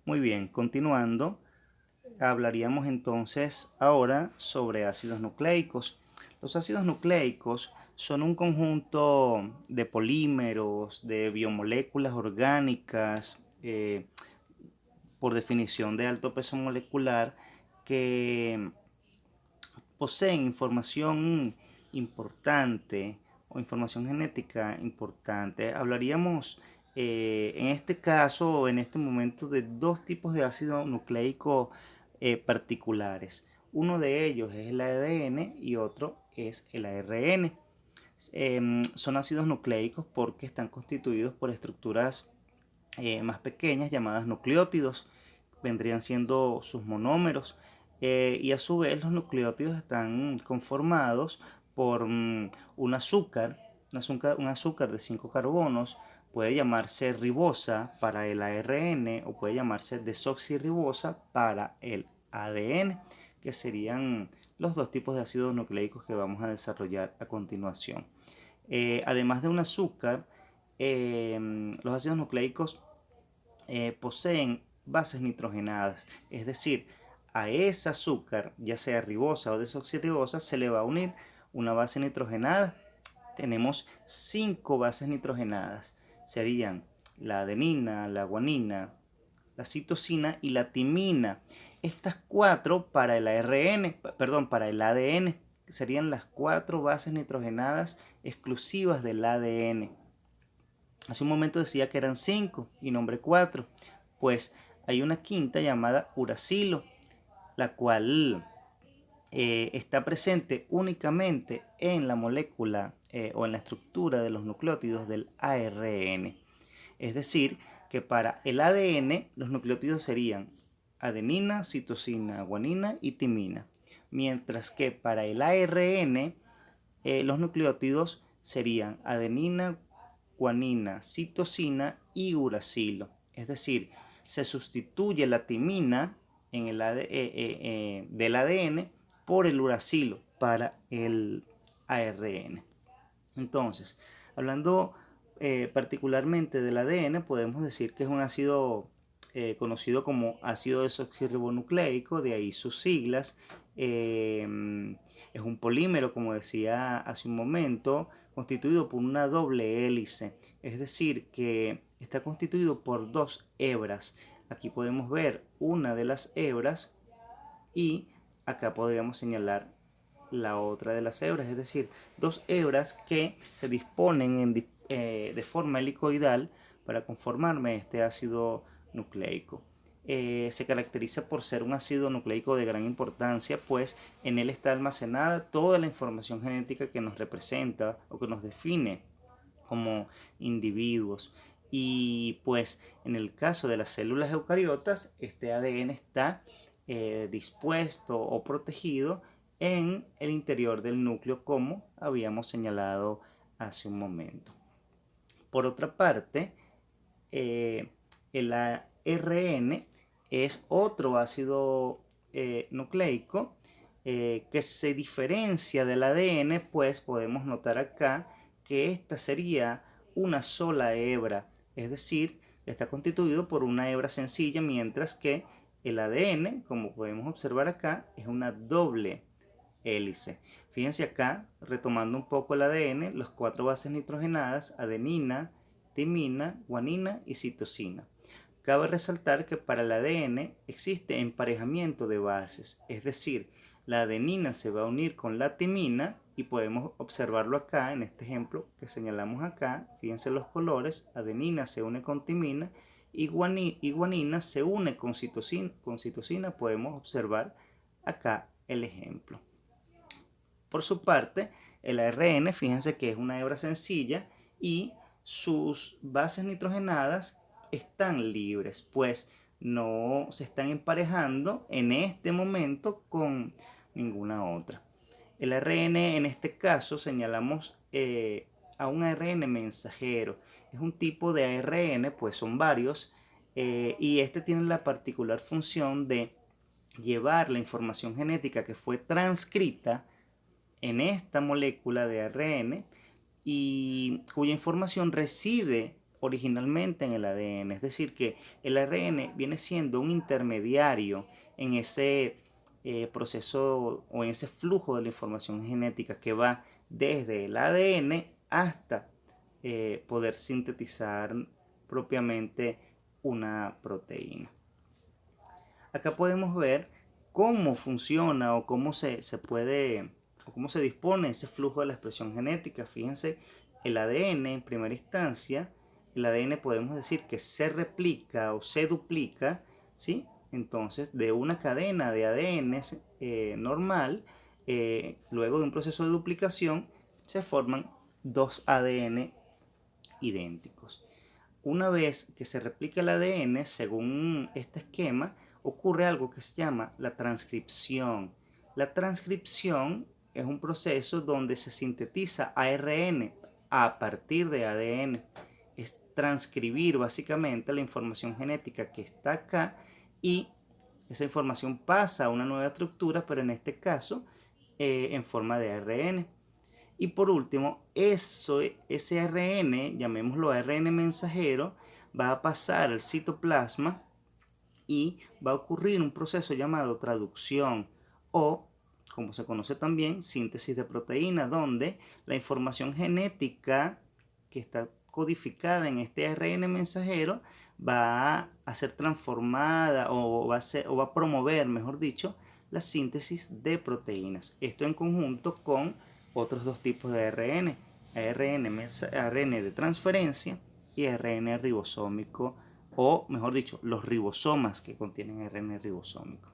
Muy bien, continuando, hablaríamos entonces ahora sobre ácidos nucleicos. Los ácidos nucleicos son un conjunto de polímeros, de biomoléculas orgánicas, por definición de alto peso molecular, que poseen información importante o información genética importante. Hablaríamos en este caso o en este momento de dos tipos de ácido nucleico particulares. Uno de ellos es el ADN y otro es el ARN. Son ácidos nucleicos porque están constituidos por estructuras más pequeñas llamadas nucleótidos, vendrían siendo sus monómeros, y a su vez los nucleótidos están conformados por un azúcar de 5 carbonos, puede llamarse ribosa para el ARN o puede llamarse desoxirribosa para el ADN, que serían los dos tipos de ácidos nucleicos que vamos a desarrollar a continuación. Además de un azúcar, los ácidos nucleicos poseen bases nitrogenadas, es decir, a ese azúcar, ya sea ribosa o desoxirribosa, se le va a unir una base nitrogenada. Tenemos 5 bases nitrogenadas, serían la adenina, la guanina, la citosina y la timina. Estas 4 para el para el ADN, serían las 4 bases nitrogenadas exclusivas del ADN. Hace un momento decía que eran 5 y nombré 4. Pues hay una quinta llamada uracilo, la cual está presente únicamente en la molécula o en la estructura de los nucleótidos del ARN. Es decir, que para el ADN los nucleótidos serían adenina, citosina, guanina y timina. Mientras que para el ARN los nucleótidos serían adenina, guanina, citosina y uracilo. Es decir, se sustituye la timina en el del ADN por el uracilo para el ARN. Entonces, hablando particularmente del ADN, podemos decir que es un ácido conocido como ácido desoxirribonucleico, de ahí sus siglas. Es un polímero, como decía hace un momento, constituido por una doble hélice, es decir, que está constituido por dos hebras. Aquí podemos ver una de las hebras y acá podríamos señalar la otra de las hebras, es decir, dos hebras que se disponen de forma helicoidal para conformarme este ácido nucleico. Se caracteriza por ser un ácido nucleico de gran importancia, pues en él está almacenada toda la información genética que nos representa o que nos define como individuos. Y pues en el caso de las células eucariotas, este ADN está dispuesto o protegido en el interior del núcleo, como habíamos señalado hace un momento. Por otra parte, el ARN es otro ácido nucleico que se diferencia del ADN, pues podemos notar acá que esta sería una sola hebra, es decir, está constituido por una hebra sencilla, mientras que el ADN, como podemos observar acá, es una doble hélice. Fíjense acá, retomando un poco el ADN, las 4 bases nitrogenadas, adenina, timina, guanina y citosina. Cabe resaltar que para el ADN existe emparejamiento de bases, es decir, la adenina se va a unir con la timina y podemos observarlo acá en este ejemplo que señalamos acá. Fíjense los colores, adenina se une con timina y guanina se une con citosina. Podemos observar acá el ejemplo. Por su parte, el ARN, fíjense que es una hebra sencilla y sus bases nitrogenadas están libres, pues no se están emparejando en este momento con ninguna otra. El ARN en este caso señalamos a un ARN mensajero. Es un tipo de ARN, pues son varios, y este tiene la particular función de llevar la información genética que fue transcrita en esta molécula de ARN y cuya información reside originalmente en el ADN. Es decir, que el ARN viene siendo un intermediario en ese proceso o en ese flujo de la información genética que va desde el ADN hasta poder sintetizar propiamente una proteína. Acá podemos ver cómo funciona o cómo se puede o cómo se dispone ese flujo de la expresión genética. Fíjense, el ADN en primera instancia, el ADN podemos decir que se replica o se duplica, ¿sí? Entonces, de una cadena de ADN normal, luego de un proceso de duplicación, se forman dos ADN idénticos. Una vez que se replica el ADN, según este esquema, ocurre algo que se llama la transcripción. La transcripción es un proceso donde se sintetiza ARN a partir de ADN. Es transcribir básicamente la información genética que está acá y esa información pasa a una nueva estructura, pero en este caso en forma de ARN. Y por último, ese ARN, llamémoslo ARN mensajero, va a pasar al citoplasma y va a ocurrir un proceso llamado traducción o, como se conoce también, síntesis de proteína, donde la información genética que está codificada en este ARN mensajero va a ser transformada o va a promover, mejor dicho, la síntesis de proteínas. Esto en conjunto con otros dos tipos de ARN, ARN de transferencia y ARN ribosómico, o mejor dicho, los ribosomas que contienen ARN ribosómico.